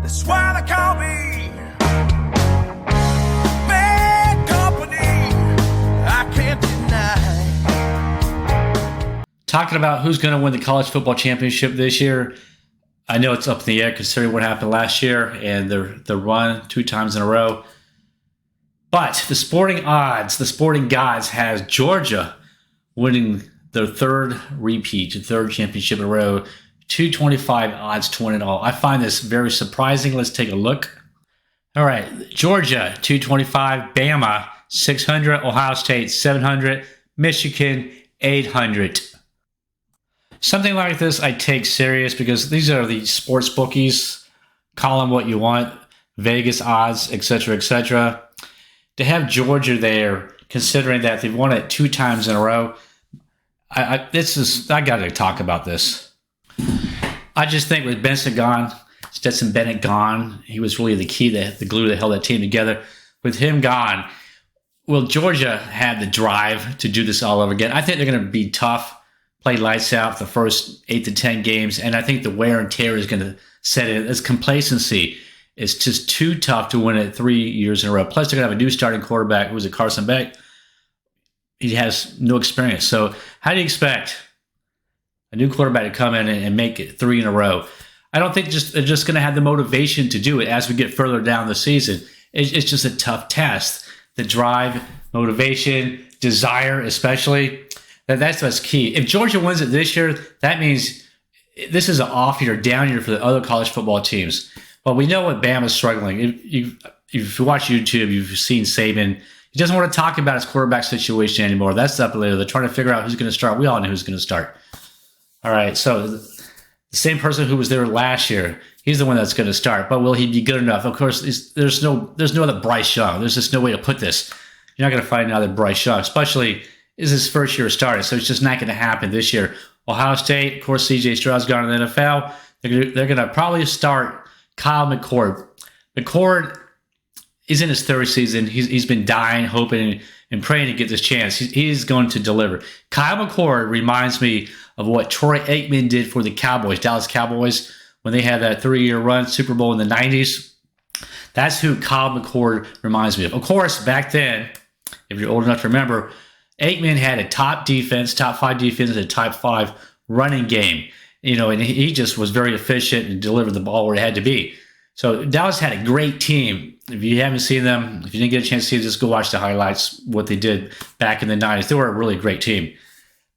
That's why they call me bad company. I can't deny. Talking about who's going to win the college football championship this year, I know it's up in the air considering what happened last year and the run 2 times in a row. But the sporting odds, the sporting gods has Georgia winning their third repeat, the third championship in a row, 225 odds to win it all. I find this very surprising. Let's take a look. All right, Georgia, 225, Bama, 600, Ohio State, 700, Michigan, 800. Something like this I take serious because these are the sports bookies. Call them what you want, Vegas odds, etc., etc. To have Georgia there, considering that they've won it 2 times in a row, I got to talk about this. I just think with Benson gone, Stetson Bennett gone, he was really the key, the glue that held that team together. With him gone, will Georgia have the drive to do this all over again? I think they're going to be tough, play lights out the first 8 to 10 games, and I think the wear and tear is going to set in. It's complacency. It's just too tough to win it 3 years in a row. Plus, they're going to have a new starting quarterback. Who's it, Carson Beck? He has no experience. So how do you expect a new quarterback to come in and make it 3 in a row? I don't think they're just going to have the motivation to do it as we get further down the season. It's just a tough test. The drive, motivation, desire especially, that's what's key. If Georgia wins it this year, that means this is an off year, down year for the other college football teams. But we know what Bama's struggling. If you watch YouTube, you've seen Saban. He doesn't want to talk about his quarterback situation anymore. That's up later. They're trying to figure out who's going to start. We all know who's going to start. All right, so the same person who was there last year, he's the one that's going to start. But will he be good enough? Of course, there's no other Bryce Young. There's just no way to put this. You're not going to find another Bryce Young, especially is his first year starting. So it's just not going to happen this year. Ohio State, of course, C.J. Stroud's gone to the NFL. They're going to probably start Kyle McCord. McCord is in his third season. He's been dying, hoping, and praying to get this chance. He's going to deliver. Kyle McCord reminds me of what Troy Aikman did for the Cowboys, Dallas Cowboys, when they had that 3-year run, Super Bowl in the 90s. That's who Kyle McCord reminds me of. Of course, back then, if you're old enough to remember, Aikman had a top 5 defense, and a top 5 running game. And he just was very efficient and delivered the ball where it had to be. So Dallas had a great team. If you haven't seen them, if you didn't get a chance to see it, just go watch the highlights, what they did back in the 90s. They were a really great team.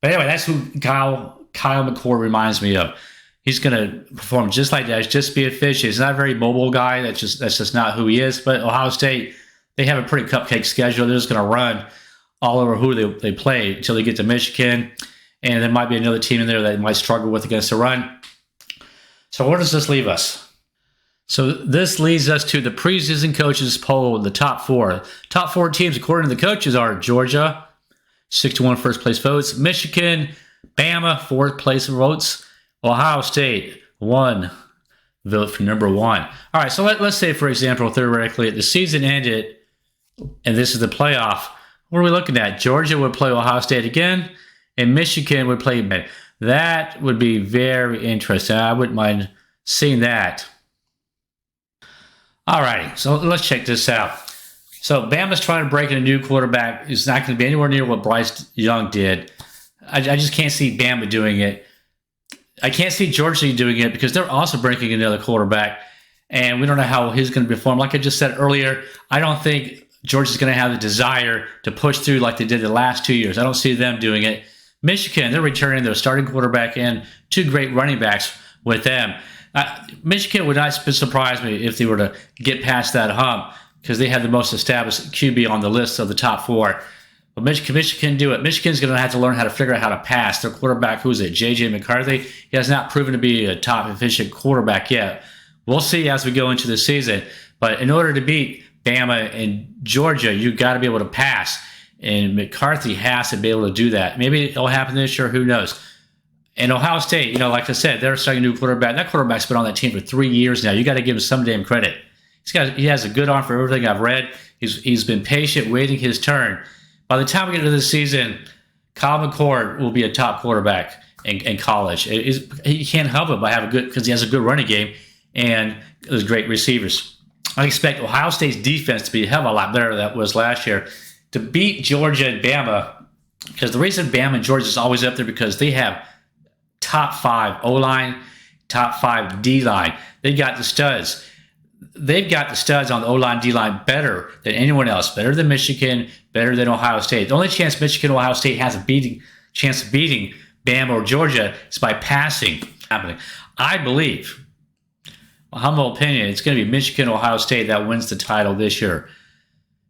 But anyway, that's who Kyle McCord reminds me of. He's going to perform just like that, just be efficient. He's not a very mobile guy. That's just not who he is. But Ohio State, they have a pretty cupcake schedule. They're just going to run all over who they play until they get to Michigan. And there might be another team in there that might struggle with against the run. So where does this leave us? So this leads us to the preseason coaches poll, the top 4. Top 4 teams, according to the coaches, are Georgia, 6-1 first place votes. Michigan, Bama, 4th place votes. Ohio State, 1 vote for number 1. All right, so let's say, for example, theoretically, the season ended, and this is the playoff. What are we looking at? Georgia would play Ohio State again, and Michigan would play Bama. That would be very interesting. I wouldn't mind seeing that. All right, so let's check this out. So Bama's trying to break in a new quarterback. It's not going to be anywhere near what Bryce Young did. I just can't see Bama doing it. I can't see Georgia doing it because they're also breaking another quarterback, and we don't know how he's going to perform. Like I just said earlier, I don't think Georgia's going to have the desire to push through like they did the last 2 years. I don't see them doing it. Michigan, they're returning their starting quarterback and 2 great running backs with them. Michigan would not surprise me if they were to get past that hump because they have the most established QB on the list of the top 4. But Michigan can do it. Michigan's going to have to learn how to figure out how to pass. Their quarterback, who is it, J.J. McCarthy, he has not proven to be a top efficient quarterback yet. We'll see as we go into the season. But in order to beat Bama and Georgia, you got to be able to pass. And McCarthy has to be able to do that. Maybe it'll happen this year. Who knows? And Ohio State, like I said, they're starting a new quarterback. That quarterback's been on that team for 3 years now. You got to give him some damn credit. He has a good arm for everything I've read. He's been patient, waiting his turn. By the time we get into the season, Kyle McCord will be a top quarterback in college. He can't help it by having because he has a good running game, and those great receivers. I expect Ohio State's defense to be a hell of a lot better than it was last year to beat Georgia and Bama, because the reason Bama and Georgia is always up there because they have top 5 O-line, top 5 D-line. They got the studs. They've got the studs on the O-line, D-line better than anyone else, better than Michigan, better than Ohio State. The only chance Michigan or Ohio State has a chance of beating Bama or Georgia is by passing. I believe, my humble opinion, it's going to be Michigan or Ohio State that wins the title this year.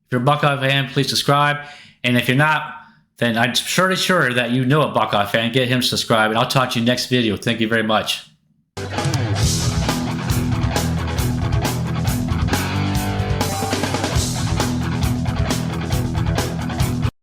If you're a Buckeye fan, please subscribe. And if you're not, then I'm pretty sure that you know a Buckeye fan. Get him to subscribe, and I'll talk to you next video. Thank you very much.